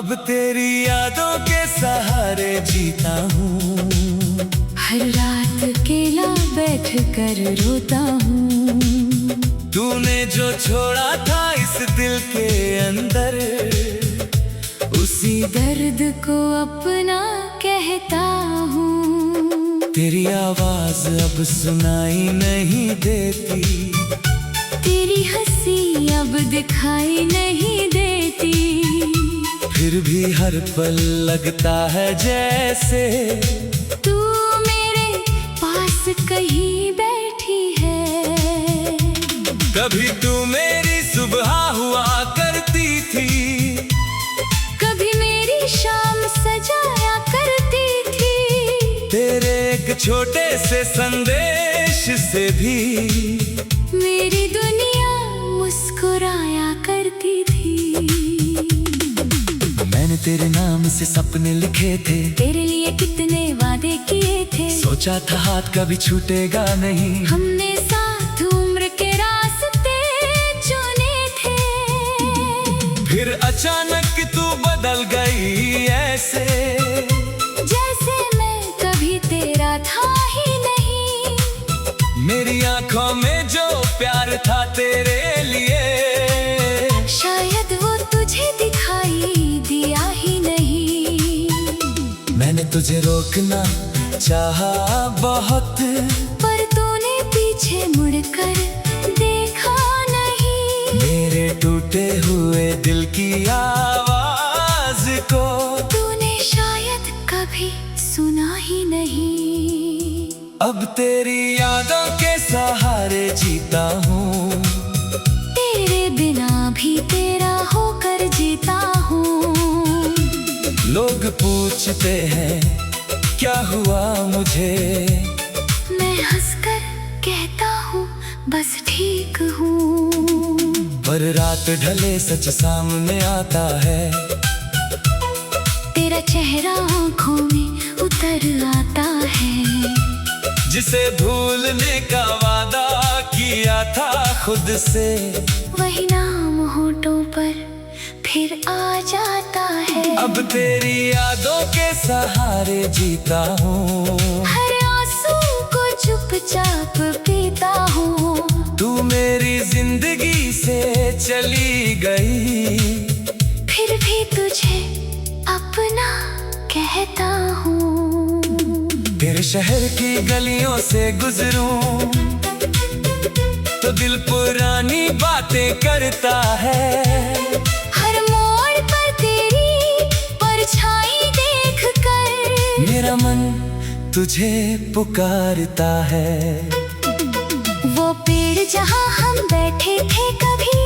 अब तेरी यादों के सहारे जीता हूँ। हर रात अकेला बैठ कर रोता हूँ। तूने जो छोड़ा था इस दिल के अंदर, उसी दर्द को अपना कहता हूँ। तेरी आवाज अब सुनाई नहीं देती, तेरी हंसी अब दिखाई नहीं देती। फिर भी हर पल लगता है जैसे तू मेरे पास कहीं बैठी है। कभी तू मेरी सुबह हुआ करती थी, कभी मेरी शाम सजाया करती थी। तेरे एक छोटे से संदेश से भी मेरी दुनिया मुस्कुराया करती थी। मैंने तेरे नाम से सपने लिखे थे, तेरे लिए कितने वादे किए थे। सोचा था हाथ कभी छूटेगा नहीं। हमने साथ उम्र के रास्ते चुने थे। फिर अचानक तू बदल गई ऐसे, जैसे मैं कभी तेरा था ही नहीं। मेरी आंखों में जो प्यार था तेरे लिए, शायद वो तुझे दिखाई दिया ही नहीं। मैंने तुझे रोकना चाहा बहुत, पर तूने पीछे मुड़कर देखा नहीं। मेरे टूटे हुए दिल की आवाज को तूने शायद कभी सुना ही नहीं। अब तेरी यादों के सहारे जीता हूँ। तेरे बिना भी तेरा होकर जीता हूँ। लोग पूछते हैं क्या हुआ मुझे, मैं हंसकर कहता हूँ बस ठीक हूँ। पर रात ढले सच सामने आता है, तेरा चेहरा आँखों में उतर आता है। जिसे भूलने का वादा किया था खुद से, वही नाम होठों पर फिर आ जाता है। अब तेरी यादों के सहारे जीता हूँ। हर आंसू को चुपचाप पीता हूँ। तू मेरी जिंदगी से चली गई, फिर भी तुझे अपना कहता हूँ। तेरे शहर की गलियों से गुजरूं तो दिल पुरानी बातें करता है। हर मोड़ पर तेरी परछाई देखकर मेरा मन तुझे पुकारता है। वो पेड़ जहाँ हम बैठे थे कभी,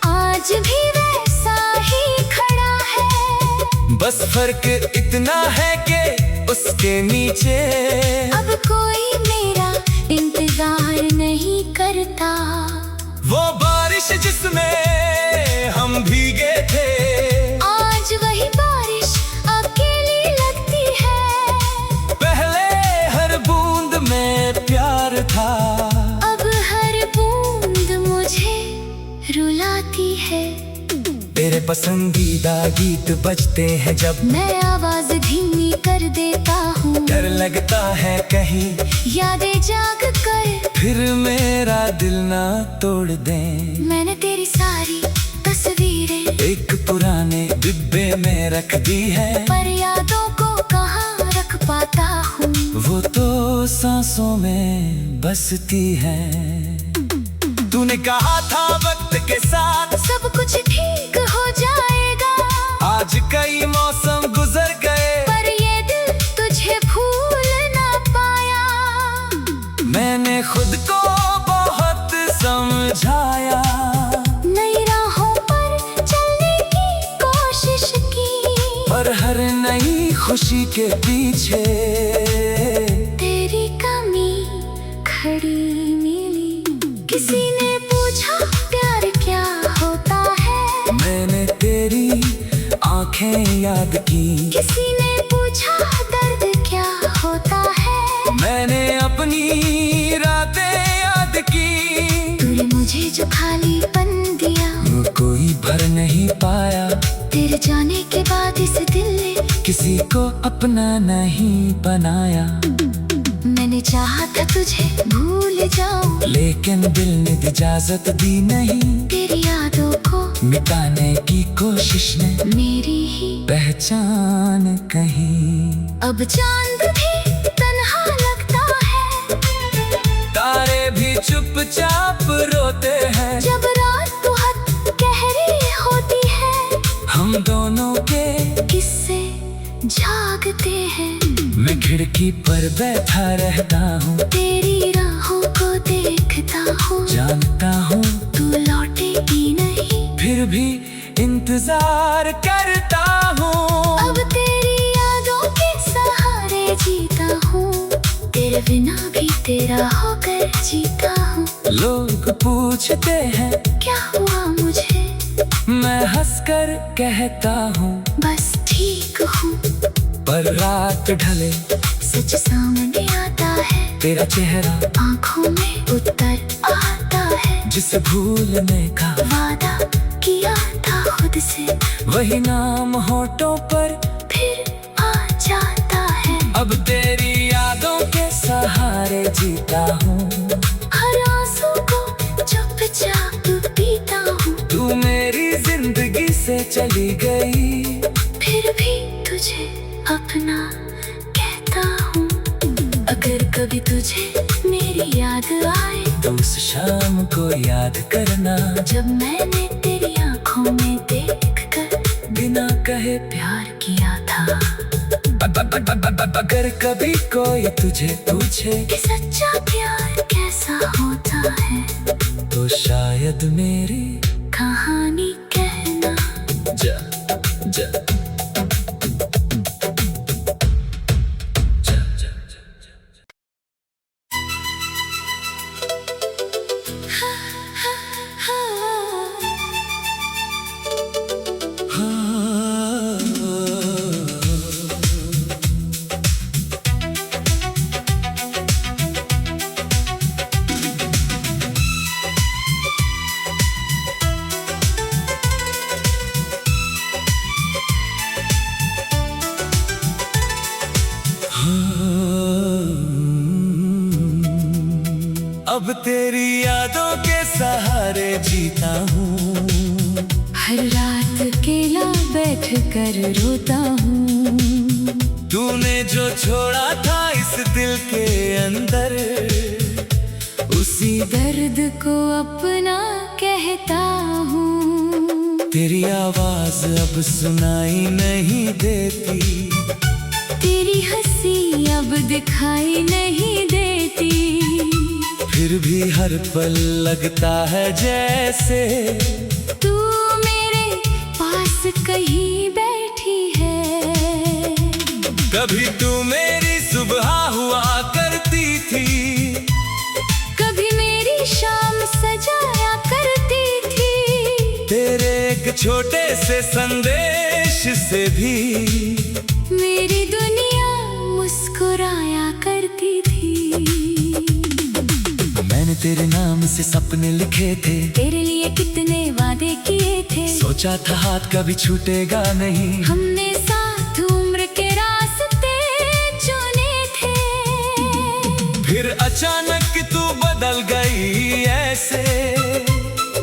आज भी वैसा ही खड़ा है। बस फर्क इतना है कि उसके नीचे अब कोई मेरा इंतजार नहीं करता। वो बारिश जिसमें हम भीगे थे, आज वही बारिश अकेली लगती है। पहले हर बूंद में प्यार था, अब हर बूंद मुझे रुलाती है। तेरे पसंदीदा गीत बजते हैं जब, मैं आवाज धीमी कर देता हूँ। डर लगता है कहीं यादें जाग कर फिर मेरा दिल ना तोड़ दे। मैंने तेरी सारी तस्वीरें एक पुराने डिब्बे में रख दी है, पर यादों को कहाँ रख पाता हूँ। वो तो सांसों में बसती है। तूने कहा था वक्त के साथ सब कुछ ठीक हो जाएगा, आज कई मौसम गुजर गए, पर ये दिल तुझे भूल ना पाया। मैंने खुद को बहुत समझाया, नई राहों पर चलने की कोशिश की, पर हर नई खुशी के पीछे तेरी कमी खड़ी मिली। किसी ने पूछा प्यार क्या होता है, मैंने तेरी आंखें याद की। किसी ने पूछा दर्द क्या होता है, मैंने अपनी रातें याद की। तूने मुझे जो खालीपन दिया, वो कोई भर नहीं पाया। तेरे जाने के बाद इस दिल ने किसी को अपना नहीं बनाया। मैंने चाहा था तुझे भूल जाऊं, लेकिन दिल ने इजाजत दी नहीं। तेरी यादों को मिटाने की कोशिश ने मेरी ही पहचान कहीं। अब चांद भी तन्हा लगता है, तारे भी चुपचाप रोते हैं। जब रात बहुत गहरी होती है, हम दोनों के किस्से जागते हैं। मैं खिड़की पर बैठा रहता हूँ, तेरी राहों को देखता हूँ। जानता हूँ तू लौटेगी नहीं, फिर भी इंतजार करता हूँ। अब तेरी यादों के सहारे जीता हूँ, तेरे बिना भी तेरा होकर जीता हूँ। लोग पूछते हैं क्या हुआ मुझे, मैं हंसकर कहता हूँ बस ठीक हूँ। पर रात ढले सच सामने आता है, तेरा चेहरा आँखों में उतर आता है। जिसे भूलने का वादा किया था खुद से, वही नाम होठों पर फिर आ जाता है। अब तेरी यादों के सहारे जीता हूँ। हर आंसू को चुपचाप पीता हूँ, तू मेरी जिंदगी से चली गई, फिर भी तुझे अपना कहता हूँ। अगर कभी तुझे मेरी याद आए, तो उस शाम को याद करना, जब मैंने तेरी आँखों में देखकर बिना कहे प्यार किया था। अगर कभी कोई तुझे पूछे कि सच्चा प्यार कैसा होता है, तो शायद मेरी कहानी कहना। जा जा अब तेरी यादों के सहारे जीता हूँ। हर रात अकेला बैठ कर रोता हूँ, तूने जो छोड़ा था इस दिल के अंदर, उसी दर्द को अपना कहता हूँ। तेरी आवाज अब सुनाई नहीं देती, तेरी हंसी अब दिखाई नहीं देती, फिर भी हर पल लगता है जैसे तू मेरे पास कहीं बैठी है। कभी तू मेरी सुबह हुआ करती थी, कभी मेरी शाम सजाया करती थी, तेरे एक छोटे से संदेश से भी मेरी दुनिया मुस्कुराया करती थी। मैंने तेरे नाम से सपने लिखे थे, तेरे लिए कितने वादे किए थे, सोचा था हाथ कभी छूटेगा नहीं। हमने साथ उम्र के रास्ते चुने थे, फिर अचानक तू बदल गई ऐसे,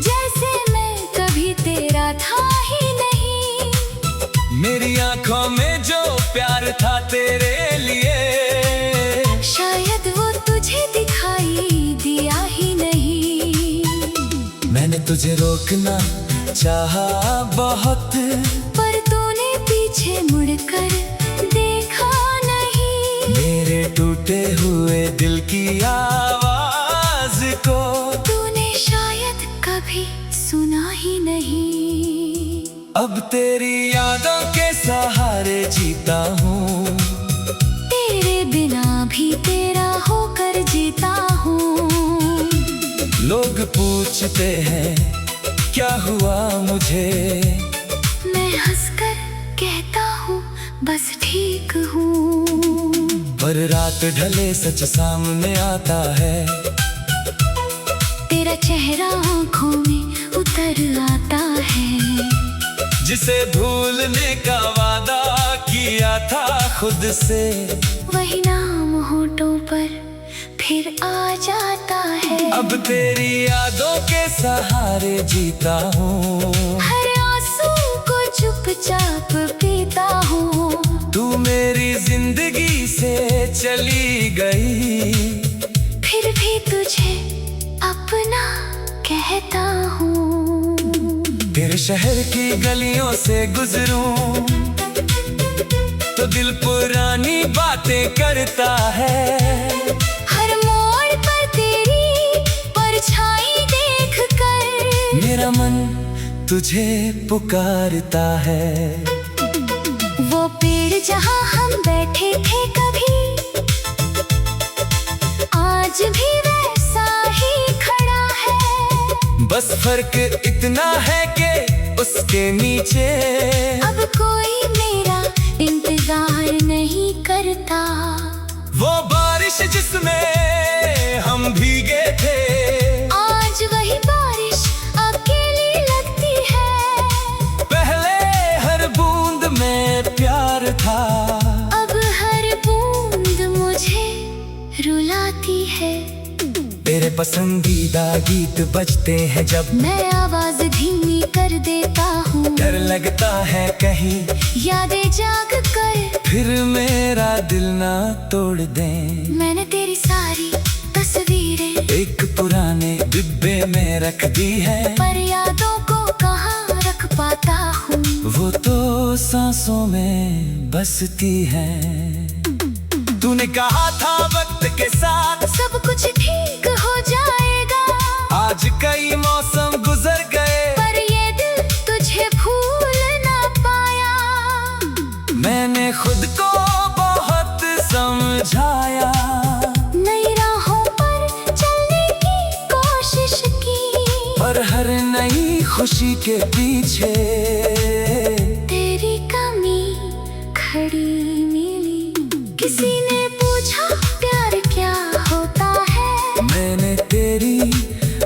जैसे मैं कभी तेरा था ही नहीं। मेरी आंखों में जो प्यार था तेरे लिए, शायद वो तुझे दिखाई दिया ही नहीं। मैंने तुझे रोकना चाहा बहुत, पर तूने पीछे मुड़कर देखा नहीं। मेरे टूटे हुए दिल की आवाज को तूने शायद कभी सुना ही नहीं। अब तेरी यादों के सहारे जीता हूँ, तेरे बिना भी तेरा होकर जीता हूँ। लोग पूछते हैं क्या हुआ मुझे, मैं हंसकर कहता हूँ बस ठीक हूँ। पर रात ढले सच सामने आता है, तेरा चेहरा आँखों में उतर आता है। जिसे भूलने का वादा किया था खुद से। वही नाम होठों पर फिर आ जाता है। अब तेरी यादों के सहारे जीता हूँ, हर आंसू को चुपचाप पीता हूँ। तू मेरी जिंदगी से चली गई, फिर भी तुझे अपना कहता हूँ। तेरे शहर की गलियों से गुजरूं तो दिल पुरानी बातें करता है। हर मोड़ पर तेरी परछाई देख कर मेरा मन तुझे पुकारता है। वो पेड़ जहाँ हम बैठे थे कभी, आज भी वैसा ही खड़ा है। बस फर्क इतना है कि उसके नीचे अब कोई मेरा इंतजार नहीं करता। वो बारिश जिसमें हम भीगे थे, आज वही बारिश अकेली लगती है। पहले हर बूंद में प्यार था, अब हर बूंद मुझे रुलाती है। तेरे पसंदीदा गीत बजते हैं जब मैं आवाज धीमी कर देता हूँ। डर लगता है कहीं यादें जाग कर फिर मेरा दिल ना तोड़ दे। मैंने तेरी सारी तस्वीरें एक पुराने डिब्बे में रख दी है, पर यादों को कहाँ रख पाता हूँ। वो तो सांसों में बसती है। तूने कहा था वक्त के साथ सब कुछ ठीक हो जाएगा, आज कई मौसम गुजर गए, पर ये दिल तुझे भूल ना पाया। मैंने खुद को बहुत समझाया, नई राहों पर चलने की कोशिश की, पर हर नई खुशी के पीछे तेरी कमी खड़ी मिली। किसी ने पूछा प्यार क्या होता है, मैंने तेरी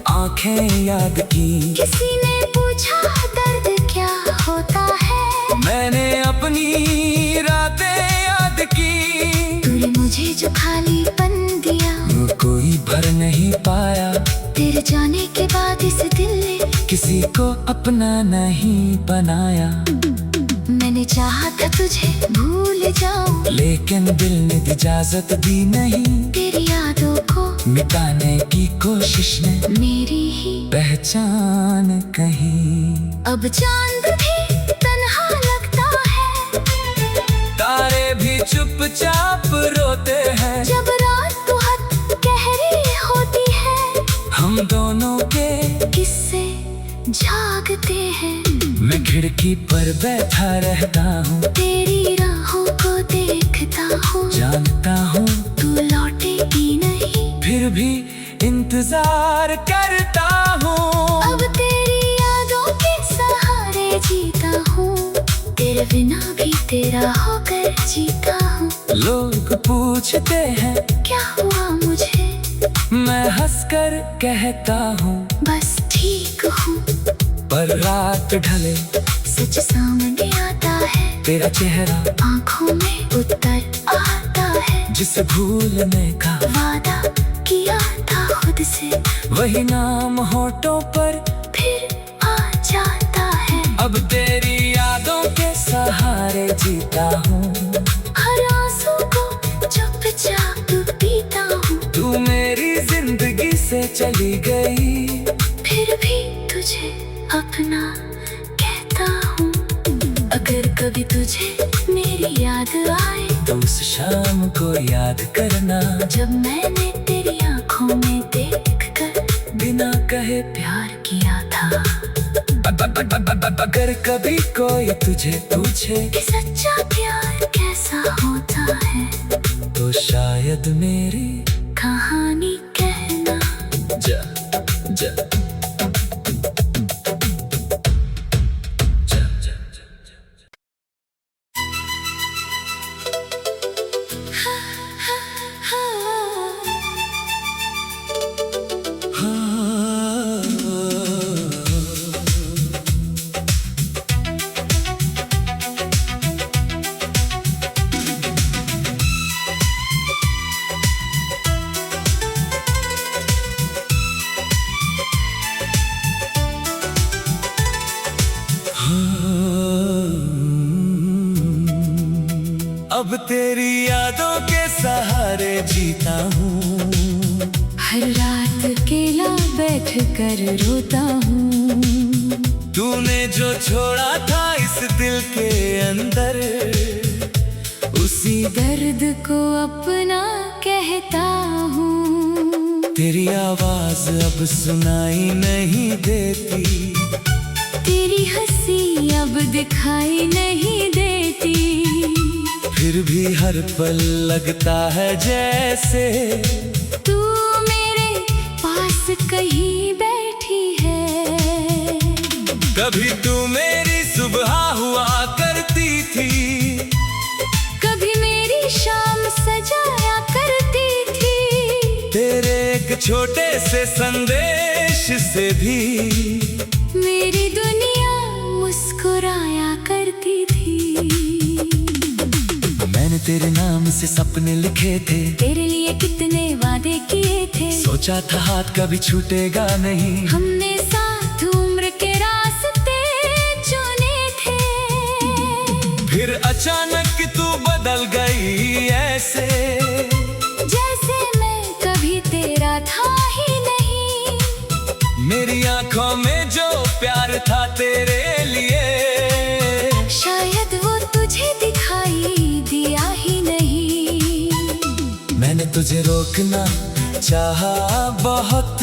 आंखें याद की। किसी ने पूछा दर्द क्या होता है, मैंने अपनी रातें याद की। तूने मुझे जो खालीपन दिया वो कोई भर नहीं पाया, तेरे जाने के बाद इस दिल ने किसी को अपना नहीं बनाया। मैंने चाहा था तुझे भूल जाऊं, लेकिन दिल ने इजाजत दी नहीं, तेरी यादों को मिटाने की कोशिश ने मेरी ही पहचान कहीं। अब चांद भी तन्हा लगता है, तारे भी चुपचाप रोते हैं, जब रात बहुत गहरी होती है। हम दोनों के किस्से जागते हैं, मैं खिड़की पर बैठा रहता हूँ, तेरी राहों को देखता हूँ। जानता हूँ तू लौटेगी नहीं, फिर भी इंतजार करता हूँ। अब तेरी यादों के सहारे जीता हूँ, तेरे बिना भी तेरा होकर जीता हूँ। लोग पूछते हैं क्या हुआ मुझे, मैं हंसकर कहता हूँ बस ठीक हूँ। पर रात ढले सच सामने आता है, तेरा चेहरा आंखों में उतर आता है। जिसे भूलने का वादा किया था खुद से, वही नाम होठों पर फिर आ जाता है। अब तेरी यादों के सहारे जीता हूँ, हर आंसू को चुपचाप पीता हूँ। तू मेरी जिंदगी से चली गई, फिर भी तुझे अपना कहता हूँ। अगर कभी तुझे मेरी याद आए, तो उस शाम को याद करना, जब मैंने तेरी आंखों में देखकर बिना कहे प्यार किया था। अगर कभी कोई तुझे पूछे कि सच्चा प्यार कैसा होता है, तो शायद मेरी कहानी कहना। जा जा अब तेरी यादों के सहारे जीता हूँ। हर रात अकेला बैठ कर रोता हूँ। तूने जो छोड़ा था इस दिल के अंदर, उसी दर्द को अपना कहता हूँ। तेरी आवाज अब सुनाई नहीं देती, तेरी हंसी अब दिखाई नहीं देती। फिर भी हर पल लगता है जैसे तू मेरे पास कहीं बैठी है। कभी तू मेरी सुबह हुआ करती थी, कभी मेरी शाम सजाया करती थी। तेरे एक छोटे से संदेश से भी मेरी दुनिया मुस्कुराया करती थी। मैंने तेरे नाम से सपने लिखे थे, तेरे लिए कितने वादे किए थे। सोचा था हाथ कभी छूटेगा नहीं, हमने साथ उम्र के रास्ते चुने थे। फिर अचानक तू बदल गई ऐसे, जैसे मैं कभी तेरा था ही नहीं। मेरी आंखों में जो प्यार था तेरे लिए, शायद वो तुझे दिखाई दिया ही नहीं। मैंने तुझे रोकना चाहा बहुत,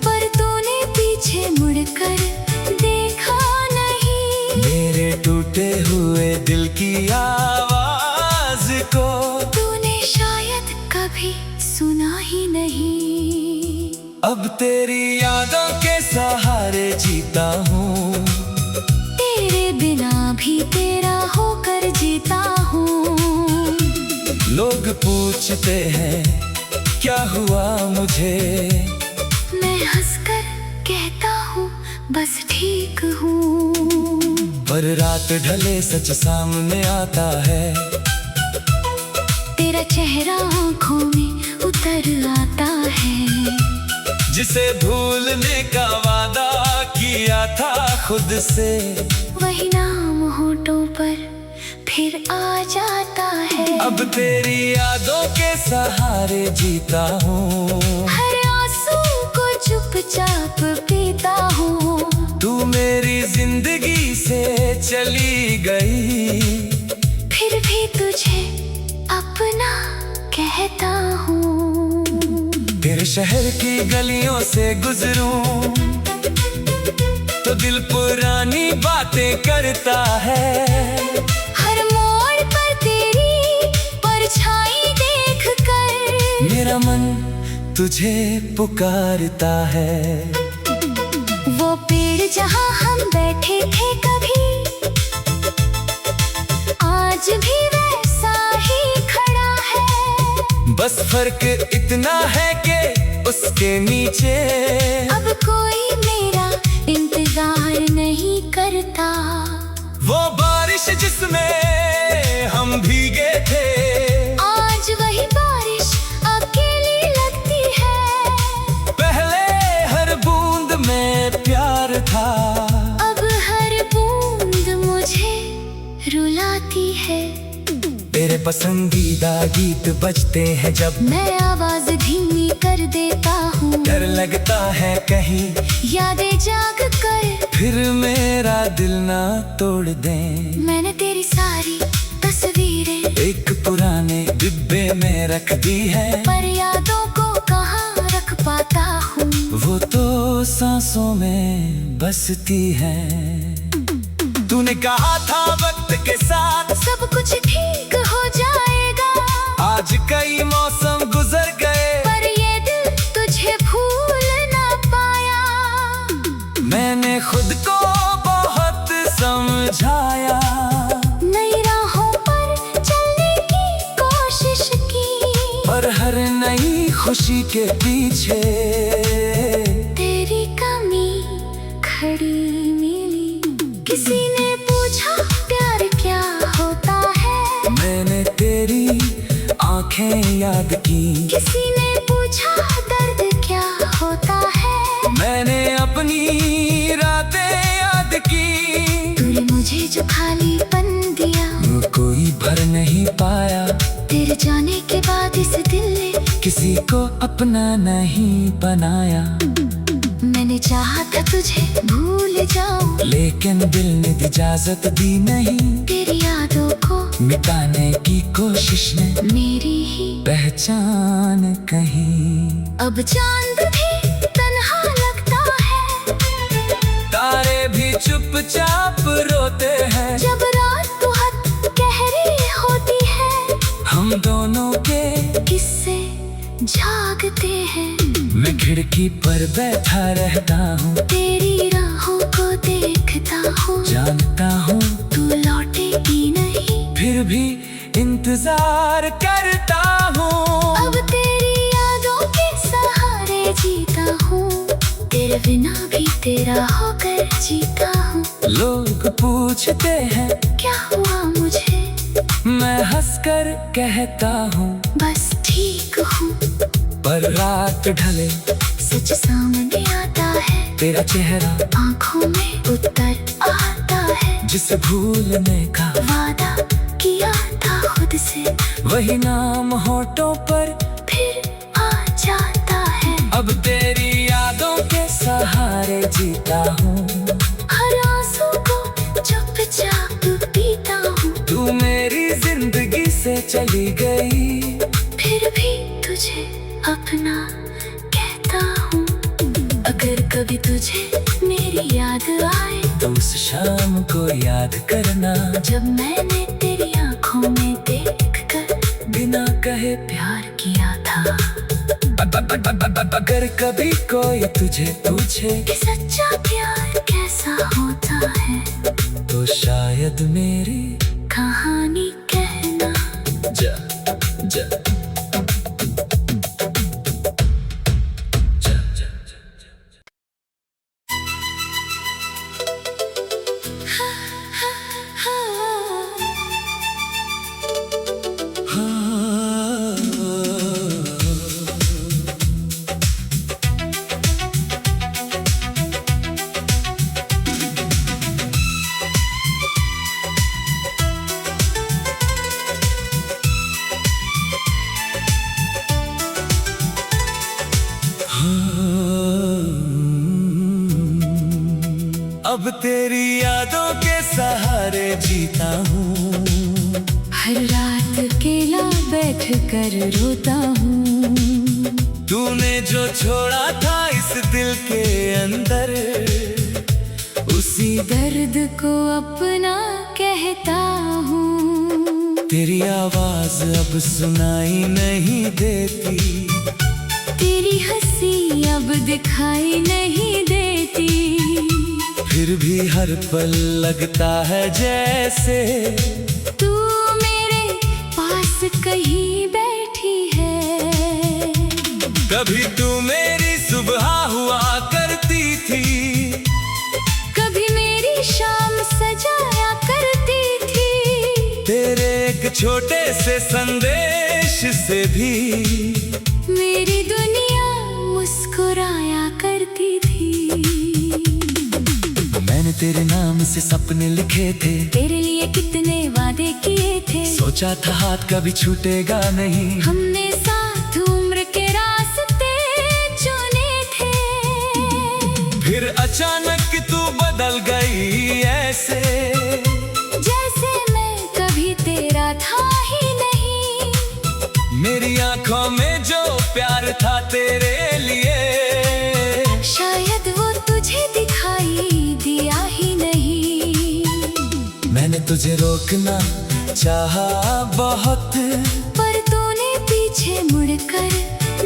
पर तूने पीछे मुड़कर देखा नहीं। मेरे टूटे हुए दिल की आवाज को तूने शायद कभी सुना ही नहीं। अब तेरी यादों के सहारे जीता हूँ। तेरे बिना भी तेरा होकर जीता हूँ। लोग पूछते हैं क्या हुआ मुझे, मैं हंसकर कहता हूँ बस ठीक हूँ। पर रात ढले सच सामने आता है, तेरा चेहरा आँखों में उतर आता है। जिसे भूलने का वादा किया था खुद से, वही नाम होठों पर फिर आ जाता है। अब तेरी यादों के सहारे जीता हूँ। हर आंसू को चुपचाप पीता हूँ। तू मेरी जिंदगी से चली गई, फिर भी तुझे अपना कहता हूँ। तेरे शहर की गलियों से गुजरूं तो दिल पुरानी बातें करता है। हर मोड़ पर तेरी परछाई देखकर मेरा मन तुझे पुकारता है। वो पेड़ जहाँ हम बैठे थे कभी, आज भी वैसा ही खड़ा है। बस फर्क इतना है कि उसके नीचे अब कोई मेरा इंतजार नहीं करता। वो बारिश जिसमें हम भीगे थे, आज वही बारिश अकेली लगती है। पहले हर बूंद में प्यार था, अब हर बूंद मुझे रुलाती है। तेरे पसंदीदा गीत बजते हैं जब, मैं आवाज धीमी कर देता हूँ। डर लगता है कहीं यादें जाग कर फिर मेरा दिल ना तोड़ दें। मैंने तेरी सारी तस्वीरें एक पुराने डिब्बे में रख दी है, पर यादों को कहाँ रख पाता हूँ। वो तो सांसों में बसती है। तूने कहा था वक्त के साथ सब कुछ ठीक हो जाएगा, आज कई मौसम गुजर गए, पर ये दिल तुझे भूल ना पाया। मैंने खुद को बहुत समझाया, नई राहों पर चलने की कोशिश की, पर हर नई खुशी के पीछे तेरी कमी खड़ी मिली। किसी ने पूछा प्यार क्या होता है, मैंने तेरी आंखें याद की। किसी ने पूछा दर्द क्या होता है, मैंने अपनी रातें याद की। तूने मुझे जो खालीपन दिया, वो कोई भर नहीं पाया। जाने के बाद इस दिल ने किसी को अपना नहीं बनाया। मैंने चाहा था तुझे भूल जाऊं, लेकिन दिल ने इजाजत दी नहीं। तेरी यादों को मिटाने की कोशिश ने मेरी ही पहचान कहीं। अब चांद भी तन्हा लगता है, तारे भी चुपचाप रोते हैं। जब रात बहुत गहरी होती है, हम दोनों के किस्से जागते हैं। मैं खिड़की पर बैठा रहता हूँ, तेरी राहों को देखता हूँ, जानता हूँ तू लौटेगी नहीं, फिर भी इंतजार करता हूँ। अब तेरी यादों के सहारे जीता हूँ, तेरे बिना भी तेरा होकर जीता हूँ। लोग पूछते हैं क्या हुआ मुझे, मैं हंसकर कहता हूँ बस ठीक हूँ। पर रात ढले सच सामने आता है, तेरा चेहरा आँखों में उतर आता है। जिसे भूलने का वादा किया था खुद से, वही नाम होठों पर फिर आ जाता है। अब तेरी यादों के सहारे जीता हूँ, हर आंसू को चुपचाप पीता हूँ। तू मेरी जिंदगी से चली गई, फिर भी तुझे अपना कहता हूँ। अगर कभी तुझे मेरी याद आए, तो उस शाम को याद करना, जब मैंने तेरी आँखों में देखकर बिना कहे प्यार किया था। अगर कभी कोई तुझे पूछे कि सच्चा प्यार कैसा होता है, तो शायद मेरी कहानी कहना। जा जा अब तेरी यादों के सहारे जीता हूँ, हर रात अकेला बैठ कर रोता हूँ। तूने जो छोड़ा था इस दिल के अंदर, उसी दर्द को अपना कहता हूँ। तेरी आवाज अब सुनाई नहीं देती, तेरी हंसी अब दिखाई नहीं देती, फिर भी हर पल लगता है जैसे तू मेरे पास कहीं बैठी है। कभी तू मेरी सुबह हुआ करती थी, कभी मेरी शाम सजाया करती थी, तेरे एक छोटे से संदेश से भी मेरी दुनिया मुस्कुराया करती थी। मैंने तेरे नाम से सपने लिखे थे, तेरे लिए कितने वादे किए थे, सोचा था हाथ कभी छूटेगा नहीं। हमने साथ उम्र के रास्ते चुने थे, फिर अचानक तू बदल गई ऐसे, जैसे मैं कभी तेरा था ही नहीं। मेरी आंखों में जो प्यार था तेरे लिए, शायद वो तुझे दिखाई दिया ही नहीं। मैंने तुझे रोकना चाहा बहुत, पर तूने पीछे मुड़कर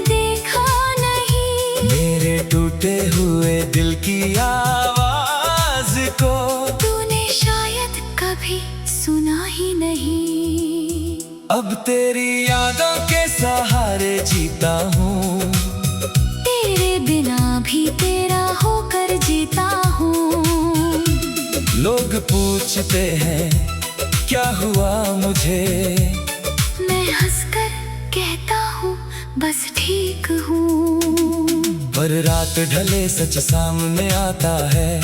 देखा नहीं। मेरे टूटे हुए दिल की आवाज को तूने शायद कभी सुना ही नहीं। अब तेरी यादों के सहारे जीता हूँ, तेरे बिना भी तेरा होकर जीता हूँ। लोग पूछते हैं क्या हुआ मुझे, मैं हंसकर कहता हूँ बस ठीक हूँ। पर रात ढले सच सामने आता है,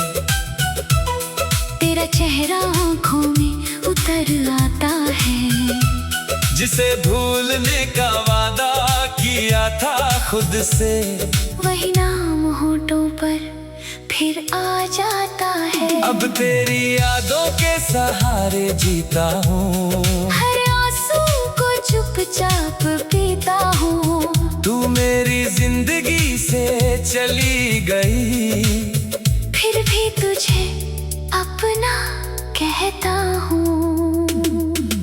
तेरा चेहरा आँखों में उतर आता है, जिसे भूलने का वादा किया था खुद से। वही नाम होठों पर फिर आ जाता है। अब तेरी यादों के सहारे जीता हूँ, हर आंसू को चुपचाप पीता हूँ। तू मेरी जिंदगी से चली गई, फिर भी तुझे अपना कहता हूँ।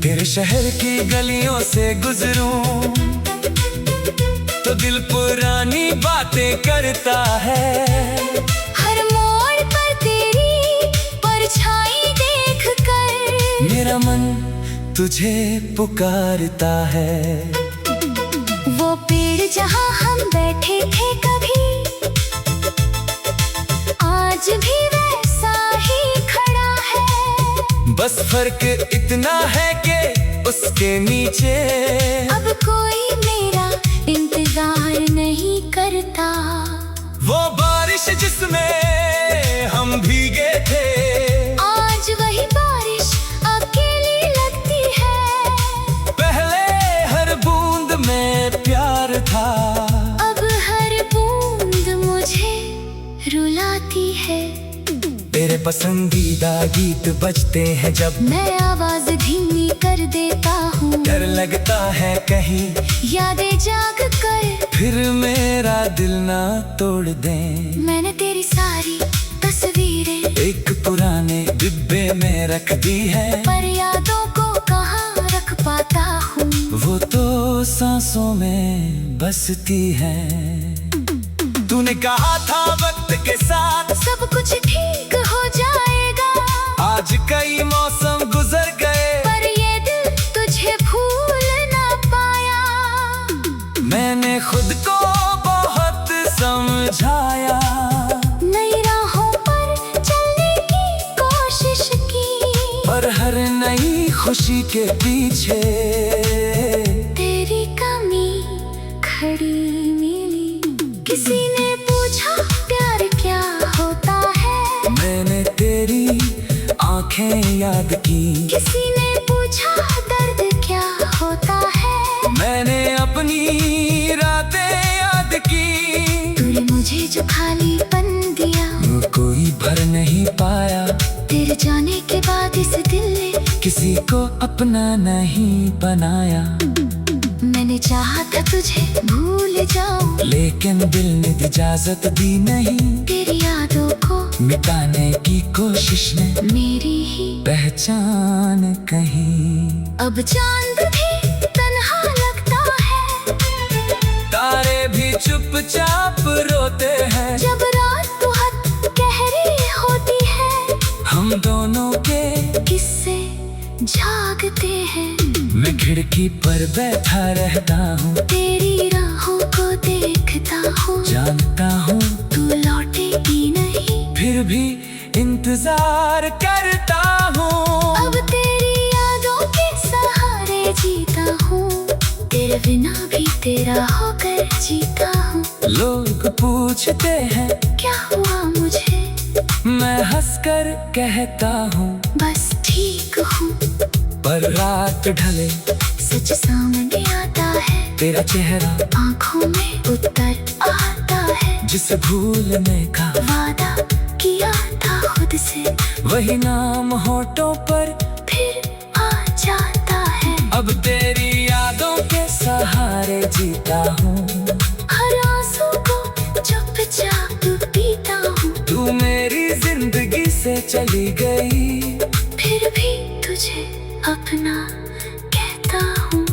तेरे शहर की गलियों से गुजरूं तो दिल पुरानी बातें करता है। हर मोड़ पर तेरी परछाई देख कर मेरा मन तुझे पुकारता है। वो पेड़ जहाँ हम बैठे थे कभी, आज भी वैसा ही खड़ा है। बस फर्क इतना है कि उसके नीचे अब कोई मेरा इंतजार नहीं करता। वो बारिश जिसमें हम भीगे थे, आज वही बारिश अकेली लगती है। पहले हर बूंद में प्यार था, अब हर बूंद मुझे रुलाती है। तेरे पसंदीदा गीत बजते हैं जब मैं आवाज धीमी कर देता हूँ। डर लगता है कहीं यादें जाग कर फिर मेरा दिल ना तोड़ दे। मैंने तेरी सारी तस्वीरें एक पुराने डिब्बे में रख दी है, पर यादों को कहाँ रख पाता हूँ। वो तो सांसों में बसती है। तूने कहा था वक्त के साथ सब कुछ ठीक हो जाएगा, आज कई मौसम गुजर गए, पर ये दिल तुझे भूल ना पाया। मैंने खुद को बहुत समझाया, नई राहों पर चलने की कोशिश की, पर हर नई खुशी के पीछे तेरी कमी खड़ी मिली। किसी ने पूछा प्यार क्या होता है, मैंने तेरी आंखें याद की। किसी ने पूछा दर्द क्या होता है, मैंने अपनी रातें याद की। तूने मुझे जो खालीपन दिया वो कोई भर नहीं पाया, तेरे जाने के बाद इस दिल ने किसी को अपना नहीं बनाया। मैंने चाहा था तुझे भूल जाऊं, लेकिन दिल ने इजाजत दी नहीं, तेरी यादों को मिटाने की कोशिश ने मेरी ही पहचान कहीं। अब चांद भी तन्हा लगता है, तारे भी चुपचाप रोते हैं, जब रात बहुत गहरी होती है। हम दोनों के किस्से जागते हैं, मैं खिड़की पर बैठा रहता हूँ, तेरी राहों को देखता हूँ। जानता हूँ तू लौटेगी नहीं, फिर भी इंतजार करता हूँ। अब तेरी यादों के सहारे जीता हूँ, तेरे बिना भी तेरा होकर जीता हूँ। लोग पूछते हैं क्या हुआ मुझे, मैं हंसकर कहता हूँ बस ठीक हूँ। पर रात ढले सच सामने आता है, तेरा चेहरा आंखों में उतर आता है। जिसे भूलने का वादा किया था खुद से, वही नाम होठों पर फिर आ जाता है। अब तेरी यादों के सहारे जीता हूँ, हर आंसू को चुपचाप पीता हूँ। तू मेरी जिंदगी से चली गई, फिर भी तुझे अपना कहता हूँ।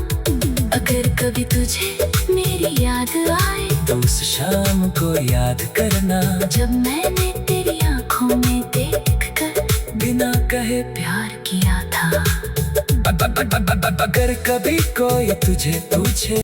अगर कभी तुझे मेरी याद आए तो उस शाम को याद करना, जब मैंने तेरी आंखों में देखकर बिना कहे प्यार किया था। अगर कभी कोई तुझे पूछे